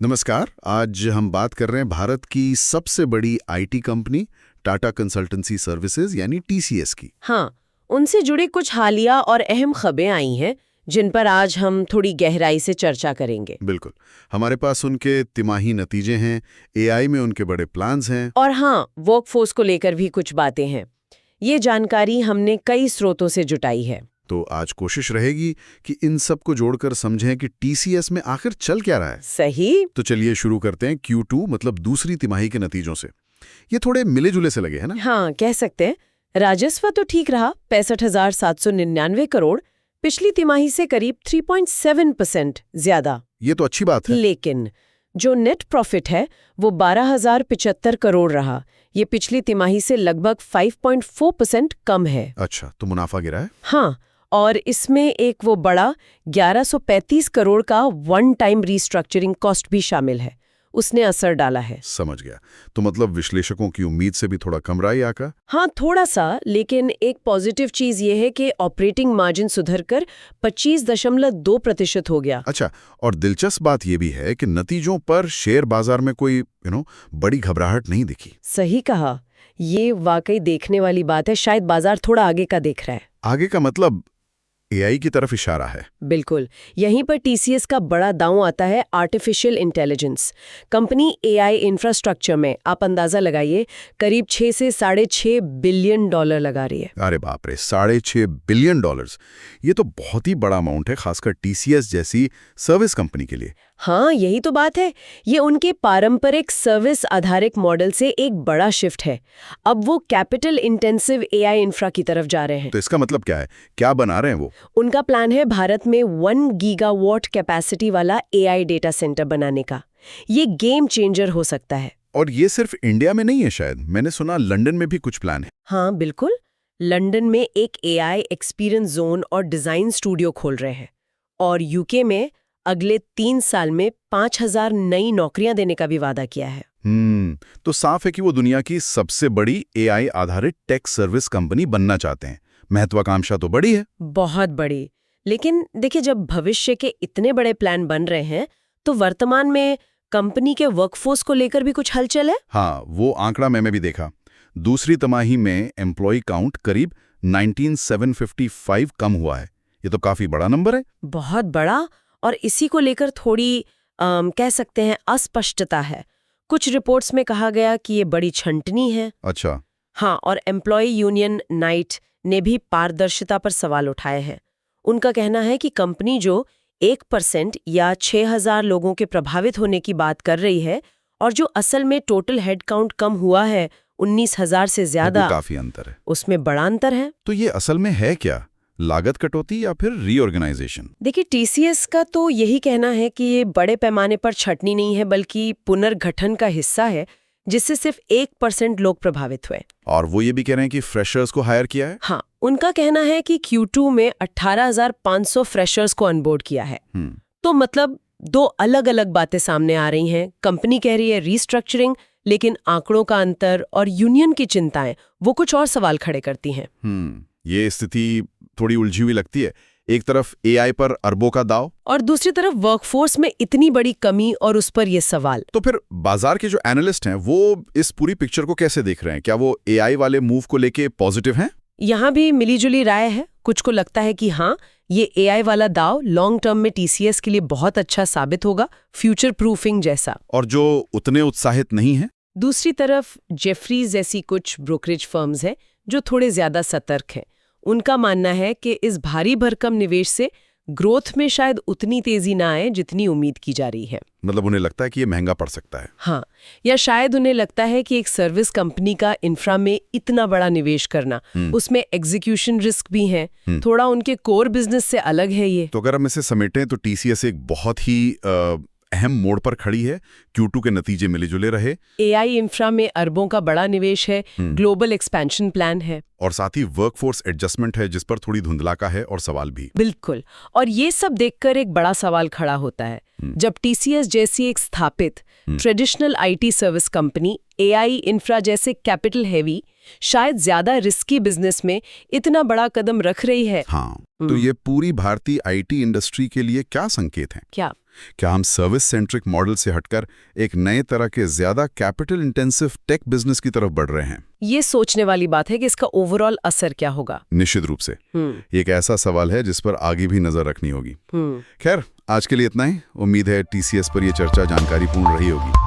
नमस्कार। आज हम बात कर रहे हैं भारत की सबसे बड़ी IT company Tata consultancy services यानी टीसीएस की। हाँ, उनसे जुड़े कुछ हालिया और अहम खबरें आई हैं जिन पर आज हम थोड़ी गहराई से चर्चा करेंगे। बिल्कुल, हमारे पास उनके तिमाही नतीजे हैं, एआई में उनके बड़े प्लान्स हैं। और हाँ, वर्कफोर्स को लेकर भी कुछ बातें हैं। ये जानकारी हमने कई स्रोतों से जुटाई है। तो आज कोशिश रहेगी कि इन सब को जोड़कर समझें कि टीसीएस में आखिर चल क्या रहा है। सही। तो चलिए शुरू करते हैं Q2 मतलब दूसरी तिमाही के नतीजों से। ये थोड़े मिले जुले से लगे हैं ना? हाँ, कह सकते हैं। राजस्व तो ठीक रहा, 65,799 करोड़, पिछली तिमाही से करीब 3.7% ज्यादा। ये तो अच्छी बात है। लेकिन जो नेट प्रॉफिट है वो 12,075 करोड़ रहा। ये पिछली तिमाही से लगभग 5.4% कम है। अच्छा, तो मुनाफा गिरा है। हाँ, और इसमें एक वो बड़ा 1135 करोड़ का वन टाइम रीस्ट्रक्चरिंग कॉस्ट भी शामिल है, उसने असर डाला है। समझ गया। तो मतलब विश्लेषकों की उम्मीद से भी थोड़ा कम रहा है आका। हाँ, थोड़ा सा, लेकिन एक पॉजिटिव चीज ये है कि ऑपरेटिंग मार्जिन सुधरकर 25.2% हो गया। अच्छा, और दिलचस्प बात यह भी है कि नतीजों पर शेयर बाजार में कोई बड़ी घबराहट नहीं दिखी। सही कहा, ये वाकई देखने वाली बात है। शायद बाजार थोड़ा आगे का देख रहा है। आगे का मतलब एआई की तरफ इशारा है। बिल्कुल, यहीं पर टीसीएस का बड़ा दांव आता है, artificial intelligence. Company AI infrastructure में आप अंदाजा लगाइए, करीब 6 से $6.5 बिलियन लगा रही है। अरे बाप रे, $6.5 बिलियन। ये तो बहुत ही बड़ा अमाउंट है, खासकर टीसीएस जैसी सर्विस कंपनी के लिए। हाँ, यही तो बात है। ये उनके पारंपरिक सर्विस आधारित मॉडल से एक बड़ा शिफ्ट है। अब वो कैपिटल इंटेंसिव एआई इंफ्रा की तरफ जा रहे हैं। तो इसका मतलब क्या है? क्या बना रहे हैं वो? उनका प्लान है भारत में 1 गीगावाट कैपेसिटी वाला एआई डेटा सेंटर बनाने का। ये गेम चेंजर हो सकता है। और ये सिर्फ इंडिया में नहीं है, शायद मैंने सुना लंदन में भी कुछ प्लान है। हाँ बिल्कुल, लंदन में एक एआई एक्सपीरियंस जोन और डिजाइन स्टूडियो खोल रहे हैं। और यूके में अगले 3 साल में 5,000 नई नौकरियां देने का भी वादा किया है। तो साफ है कि वो दुनिया की सबसे बड़ी एआई आधारित टेक सर्विस कंपनी बनना चाहते हैं। महत्वाकांक्षा तो बड़ी है। बहुत बड़ी। लेकिन देखिए, जब भविष्य के इतने बड़े प्लान बन रहे हैं तो वर्तमान में कंपनी के वर्कफोर्स को लेकर भी कुछ हलचल है। हाँ, वो आंकड़ा मैंने भी देखा। दूसरी तिमाही में एम्प्लॉय काउंट करीब 19,755 कम हुआ है। ये तो काफी बड़ा नंबर है। बहुत बड़ा। और इसी को लेकर थोड़ी कह सकते हैं अस्पष्टता है। कुछ रिपोर्ट्स में कहा गया कि ये बड़ी छंटनी है। अच्छा। हाँ, और एम्प्लॉय यूनियन नाइट ने भी पारदर्शिता पर सवाल उठाए हैं। उनका कहना है कि कंपनी जो 1% या 6,000 लोगों के प्रभावित होने की बात कर रही है और जो असल में टोटल हेडकाउंट कम हुआ है 19,000 से ज्यादा, काफी अंतर है। उसमें बड़ा अंतर है। तो ये असल में है क्या? लागत कटौती या फिर रीऑर्गेनाइजेशन? देखिए, टीसीएस का तो यही कहना है कि ये बड़े पैमाने पर छटनी नहीं है बल्कि पुनर्गठन का हिस्सा है, जिससे सिर्फ 1% लोग प्रभावित हुए। और वो ये भी कह रहे हैं कि फ्रेशर्स को हायर किया है। हाँ, उनका कहना है कि Q2 में 18,500 फ्रेशर्स को ऑनबोर्ड किया है। तो मतलब दो अलग अलग बातें सामने आ रही हैं। कंपनी कह रही है रीस्ट्रक्चरिंग, लेकिन आंकड़ों का अंतर और यूनियन की चिंताएं वो कुछ और सवाल खड़े करती हैं। ये स्थिति थोड़ी उलझी हुई लगती है। एक तरफ एआई पर अरबों का दाव और दूसरी तरफ वर्कफोर्स में इतनी बड़ी कमी और उस पर ये सवाल। तो फिर बाजार के जो एनालिस्ट हैं वो इस पूरी पिक्चर को कैसे देख रहे हैं? क्या वो एआई वाले मूव को लेके पॉजिटिव हैं? यहाँ भी मिलीजुली राय है। कुछ को लगता है कि हाँ, ये एआई वाला दाव लॉन्ग टर्म में टीसीएस के लिए बहुत अच्छा साबित होगा, फ्यूचर प्रूफिंग जैसा। और जो उतने उत्साहित नहीं है, दूसरी तरफ जेफरीज जैसी कुछ ब्रोकरेज फर्म्स हैं जो थोड़े ज्यादा सतर्क हैं। उनका मानना है कि इस भारी भरकम निवेश से ग्रोथ में शायद उतनी तेजी ना आए जितनी उम्मीद की जा रही है। मतलब उन्हें लगता है कि ये महंगा पड़ सकता है। हाँ, या शायद उन्हें लगता है कि एक सर्विस कंपनी का इंफ्रा में इतना बड़ा निवेश करना, उसमें एग्जीक्यूशन रिस्क भी है, थोड़ा उनके कोर बिजनेस से अलग है ये। तो अगर हम इसे समेटें तो टीसीएस एक बहुत ही अहम मोड़ पर खड़ी है। Q2 के नतीजे मिले जुले रहे। एआई इंफ्रा में अरबों का बड़ा निवेश है, ग्लोबल एक्सपेंशन प्लान है, और साथ ही वर्कफोर्स एडजस्टमेंट है जिस पर थोड़ी धुंधलाका है और सवाल भी। बिल्कुल। और ये सब देखकर एक बड़ा सवाल खड़ा होता है, जब टीसीएस जैसी एक स्थापित traditional IT service company AI infra जैसे कैपिटल हेवी, शायद ज्यादा रिस्की बिजनेस में इतना बड़ा कदम रख रही है। हाँ, तो ये पूरी भारतीय आईटी इंडस्ट्री के लिए क्या संकेत है? क्या? क्या हम सर्विस सेंट्रिक मॉडल से हटकर एक नए तरह के ज्यादा कैपिटल इंटेंसिव टेक बिजनेस की तरफ बढ़ रहे हैं? ये सोचने वाली बात है कि इसका ओवरऑल असर क्या होगा। निश्चित रूप से ये एक ऐसा सवाल है जिस पर आगे भी नजर रखनी होगी। खैर, आज के लिए इतना ही। उम्मीद है TCS पर यह चर्चा जानकारीपूर्ण रही होगी।